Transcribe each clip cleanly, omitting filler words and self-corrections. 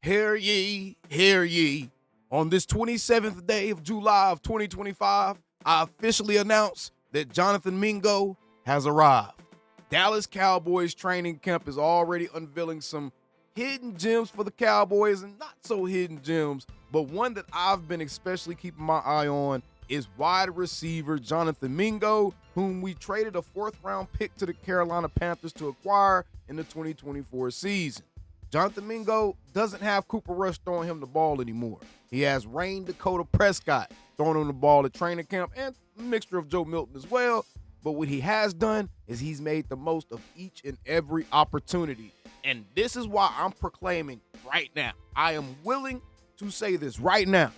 Hear ye, hear ye. On this 27th day of July of 2025, I officially announce that Jonathan Mingo has arrived. Dallas Cowboys training camp is already unveiling some hidden gems for the Cowboys, and not so hidden gems, but one that I've been especially keeping my eye on is wide receiver Jonathan Mingo, whom we traded a fourth-round pick to the Carolina Panthers to acquire in the 2024 season. Jonathan Mingo doesn't have Cooper Rush throwing him the ball anymore. He has Rain Dakota Prescott throwing him the ball at training camp and a mixture of Joe Milton as well. But what he has done is he's made the most of each and every opportunity. And this is why I'm proclaiming right now, I am willing to say this right now.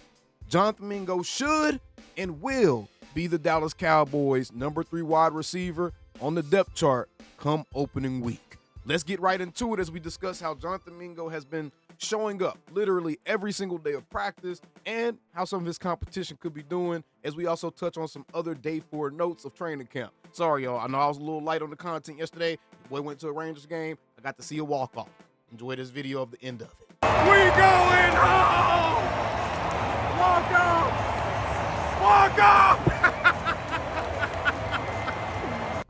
Jonathan Mingo should and will be the Dallas Cowboys' number 3 wide receiver on the depth chart come opening week. Let's get right into it as we discuss how Jonathan Mingo has been showing up literally every single day of practice and how some of his competition could be doing, as we also touch on some other day 4 notes of training camp. Sorry, y'all. I know I was a little light on the content yesterday. Boy went to a Rangers game. I got to see a walk-off. Enjoy this video of the end of it. We going home! Walk off! Walk off!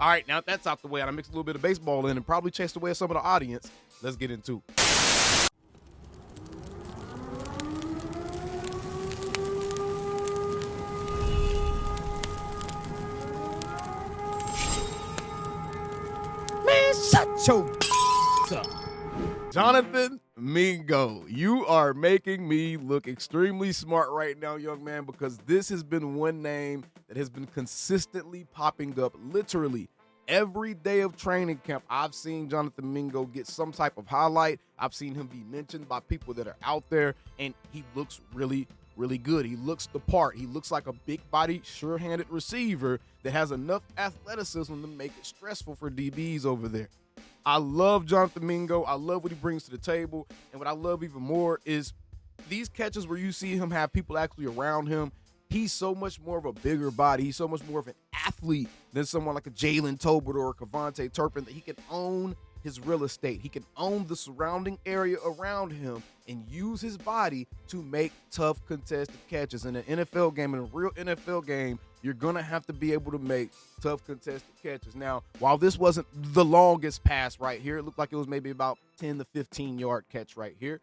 All right, now that that's out the way, and I mixed a little bit of baseball in and probably chased away some of the audience. Let's get into it. Man, shut your up. Jonathan Mingo, you are making me look extremely smart right now, young man, because this has been one name that has been consistently popping up literally every day of training camp. I've seen Jonathan Mingo get some type of highlight. I've seen him be mentioned by people that are out there, and he looks really good. He looks the part. He looks like a big-bodied, sure-handed receiver that has enough athleticism to make it stressful for DBs over there. I love Jonathan Mingo. I love what he brings to the table. And what I love even more is these catches where you see him have people actually around him. He's so much more of a bigger body. He's so much more of an athlete than someone like a Jalen Tolbert or a Kevontae Turpin, that he can own his real estate. He can own the surrounding area around him and use his body to make tough contested catches. In an NFL game, in a real NFL game, you're going to have to be able to make tough contested catches. Now, while this wasn't the longest pass right here, it looked like it was maybe about 10 to 15-yard catch right here.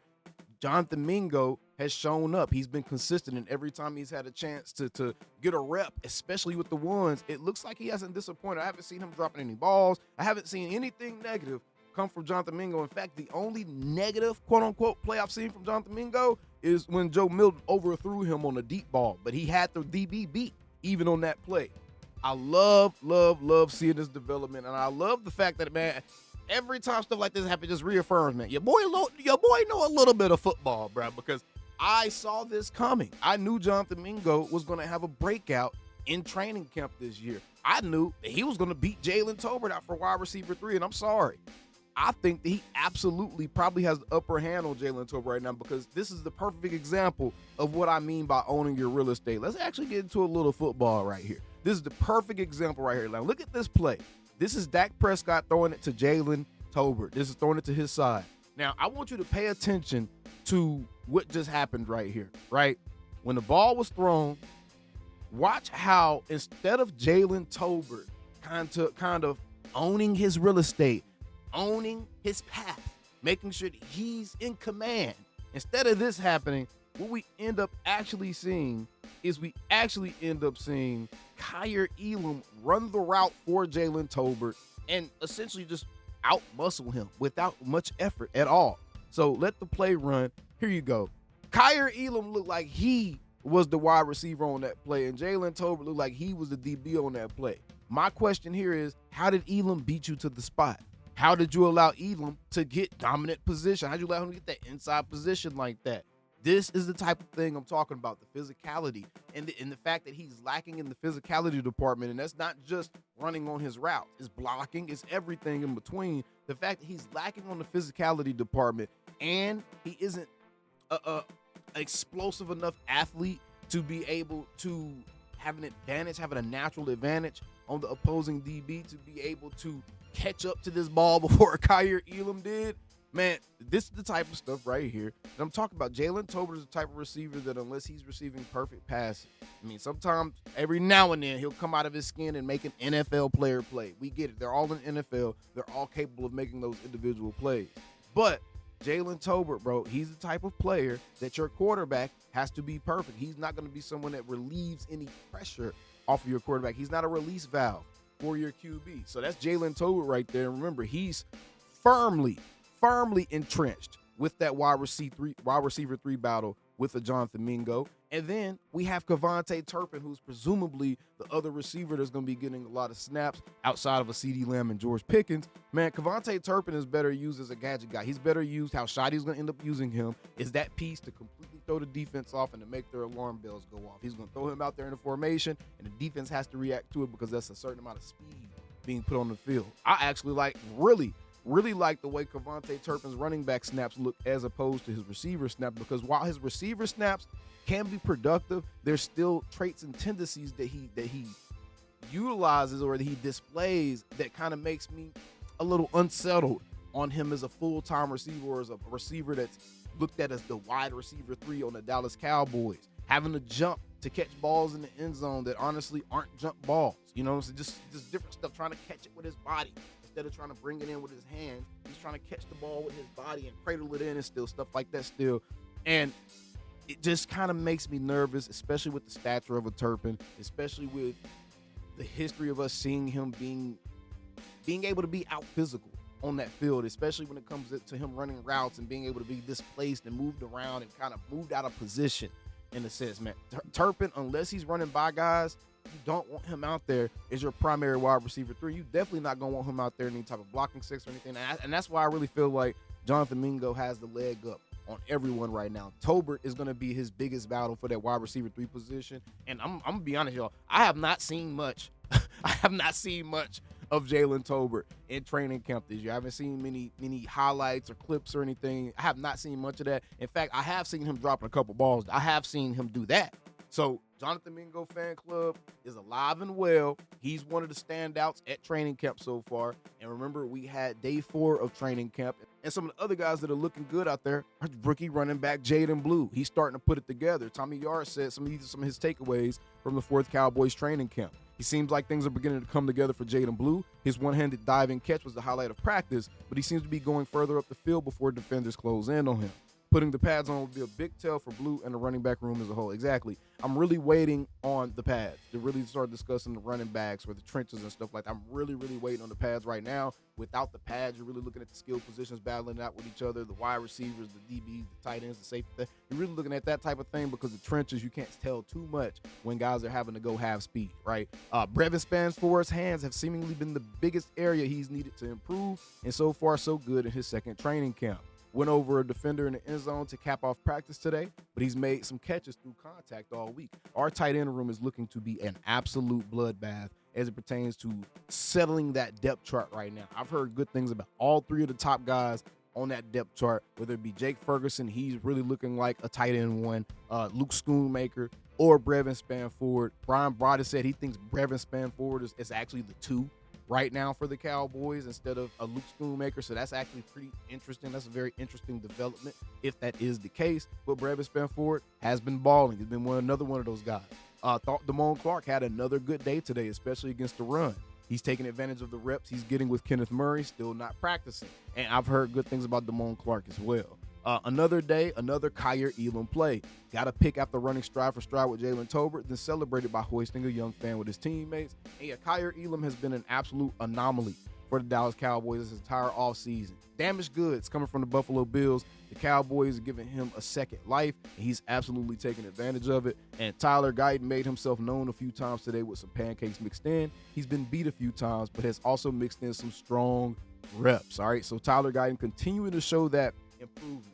Jonathan Mingo has shown up. He's been consistent, and every time he's had a chance to get a rep, especially with the ones, it looks like he hasn't disappointed. I haven't seen him dropping any balls. I haven't seen anything negative come from Jonathan Mingo. In fact, the only negative, quote-unquote, play I've seen from Jonathan Mingo is when Joe Milton overthrew him on a deep ball, but he had the DB beat even on that play. I love seeing this development, and I love the fact that, man, every time stuff like this happens, just reaffirms, man, your boy know a little bit of football, bro, because I saw this coming. I knew Jonathan Mingo was going to have a breakout in training camp this year. I knew that he was going to beat Jalen Tolbert out for wide receiver 3, and I'm sorry. I think that he absolutely probably has the upper hand on Jalen Tolbert right now, because this is the perfect example of what I mean by owning your real estate. Let's actually get into a little football right here. This is the perfect example right here. Now, look at this play. This is Dak Prescott throwing it to Jalen Tolbert. This is throwing it to his side. Now, I want you to pay attention to what just happened right here, right? When the ball was thrown, watch how instead of Jalen Tolbert kind of owning his real estate, owning his path, making sure that he's in command, instead of this happening, what we end up actually seeing is Kyer Elam run the route for Jalen Tolbert and essentially just out-muscle him without much effort at all. So let the play run. Here you go. Kyer Elam looked like he was the wide receiver on that play, and Jalen Tolbert looked like he was the DB on that play. My question here is, how did Elam beat you to the spot? How did you allow Elam to get dominant position? How did you allow him to get that inside position like that? This is the type of thing I'm talking about, the physicality and the fact that he's lacking in the physicality department. And that's not just running on his route. It's blocking. It's everything in between. The fact that he's lacking on the physicality department and he isn't a explosive enough athlete to be able to have an advantage, having a natural advantage on the opposing DB to be able to catch up to this ball before Kyer Elam did. Man, this is the type of stuff right here that I'm talking about. Jalen Tolbert is the type of receiver that unless he's receiving perfect passes, I mean, sometimes every now and then he'll come out of his skin and make an NFL player play. We get it. They're all in the NFL. They're all capable of making those individual plays. But Jalen Tolbert, bro, he's the type of player that your quarterback has to be perfect. He's not going to be someone that relieves any pressure off of your quarterback. He's not a release valve for your QB. So that's Jalen Tolbert right there. And remember, he's firmly entrenched with that wide receiver three battle with a Jonathan Mingo. And then we have Kevontae Turpin, who's presumably the other receiver that's going to be getting a lot of snaps outside of a CeeDee Lamb and George Pickens. Man, Kevontae Turpin is better used as a gadget guy. He's better used. How Shotty's going to end up using him is that piece to completely throw the defense off and to make their alarm bells go off. He's going to throw him out there in the formation, and the defense has to react to it because that's a certain amount of speed being put on the field. I actually really like the way Kevontae Turpin's running back snaps look as opposed to his receiver snaps, because while his receiver snaps can be productive, there's still traits and tendencies that he utilizes or that he displays that kind of makes me a little unsettled on him as a full-time receiver or as a receiver that's looked at as the wide receiver 3 on the Dallas Cowboys, having to jump to catch balls in the end zone that honestly aren't jump balls. You know, so just different stuff, trying to catch it with his body. Instead of trying to bring it in with his hands, he's trying to catch the ball with his body and cradle it in and still stuff like that still. And it just kind of makes me nervous, especially with the stature of a Turpin, especially with the history of us seeing him being able to be out physical on that field, especially when it comes to him running routes and being able to be displaced and moved around and kind of moved out of position in a sense, man. Turpin, unless he's running by guys, you don't want him out there as your primary wide receiver 3. You definitely not going to want him out there in any type of blocking 6 or anything. And that's why I really feel like Jonathan Mingo has the leg up on everyone right now. Tolbert is going to be his biggest battle for that wide receiver 3 position. And I'm going to be honest, y'all. I have not seen much. I have not seen much of Jalen Tolbert in training camp this year. I haven't seen many highlights or clips or anything. I have not seen much of that. In fact, I have seen him dropping a couple balls. I have seen him do that. So Jonathan Mingo fan club is alive and well. He's one of the standouts at training camp so far. And remember, we had day 4 of training camp. And some of the other guys that are looking good out there are rookie running back Jaden Blue. He's starting to put it together. Tommy Yard said some of his takeaways from the 4th Cowboys training camp. He seems like things are beginning to come together for Jaden Blue. His one-handed diving catch was the highlight of practice, but he seems to be going further up the field before defenders close in on him. Putting the pads on will be a big tell for Blue and the running back room as a whole. Exactly. I'm really waiting on the pads to really start discussing the running backs or the trenches and stuff like that. I'm really waiting on the pads right now. Without the pads, you're really looking at the skill positions battling out with each other, the wide receivers, the DBs, the tight ends, the safety. You're really looking at that type of thing because the trenches, you can't tell too much when guys are having to go half speed, right? Brevin Spanfort's hands have seemingly been the biggest area he's needed to improve, and so far so good in his second training camp. Went over a defender in the end zone to cap off practice today, but he's made some catches through contact all week. Our tight end room is looking to be an absolute bloodbath as it pertains to settling that depth chart right now. I've heard good things about all 3 of the top guys on that depth chart, whether it be Jake Ferguson, he's really looking like a tight end 1, Luke Schoonmaker, or Brevin Spanford. Brian Broaddus said he thinks Brevin Spanford is actually the 2 right now for the Cowboys instead of a Luke Schoonmaker. So that's actually pretty interesting. That's a very interesting development if that is the case. But Brevin Spanford has been balling. He's been another one of those guys. Thought Damone Clark had another good day today, especially against the run. He's taking advantage of the reps he's getting with Kenneth Murray, still not practicing. And I've heard good things about Damone Clark as well. Another day, another Kyer Elam play. Got a pick after running stride for stride with Jalen Tolbert, then celebrated by hoisting a young fan with his teammates. And yeah, Kyer Elam has been an absolute anomaly for the Dallas Cowboys this entire offseason. Damaged goods coming from the Buffalo Bills. The Cowboys are giving him a second life, and he's absolutely taking advantage of it. And Tyler Guyton made himself known a few times today with some pancakes mixed in. He's been beat a few times, but has also mixed in some strong reps. All right, so Tyler Guyton continuing to show that improvement.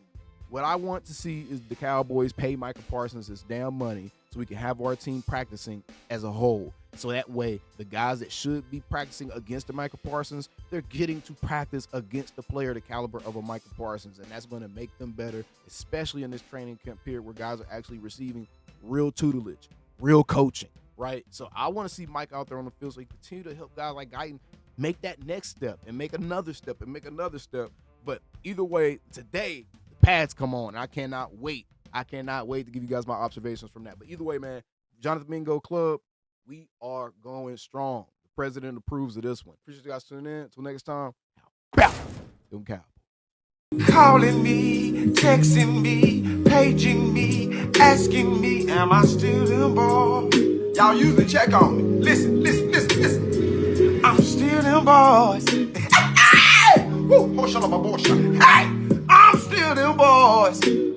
What I want to see is the Cowboys pay Micah Parsons his damn money so we can have our team practicing as a whole. So that way, the guys that should be practicing against the Micah Parsons, they're getting to practice against the player the caliber of a Micah Parsons, and that's going to make them better, especially in this training camp period where guys are actually receiving real tutelage, real coaching, right? So I want to see Mike out there on the field so he continue to help guys like Guyton make that next step and make another step and make another step. But either way, today, the pads come on. I cannot wait. I cannot wait to give you guys my observations from that. But either way, man, Jonathan Mingo Club, we are going strong. The president approves of this one. Appreciate you guys tuning in. Until next time, bow. Them Cowboys. Calling me, texting me, paging me, asking me, am I still them boys? Y'all usually check on me. Listen. I'm still them boys. Hey! Woo! Hey! I'm still them boys.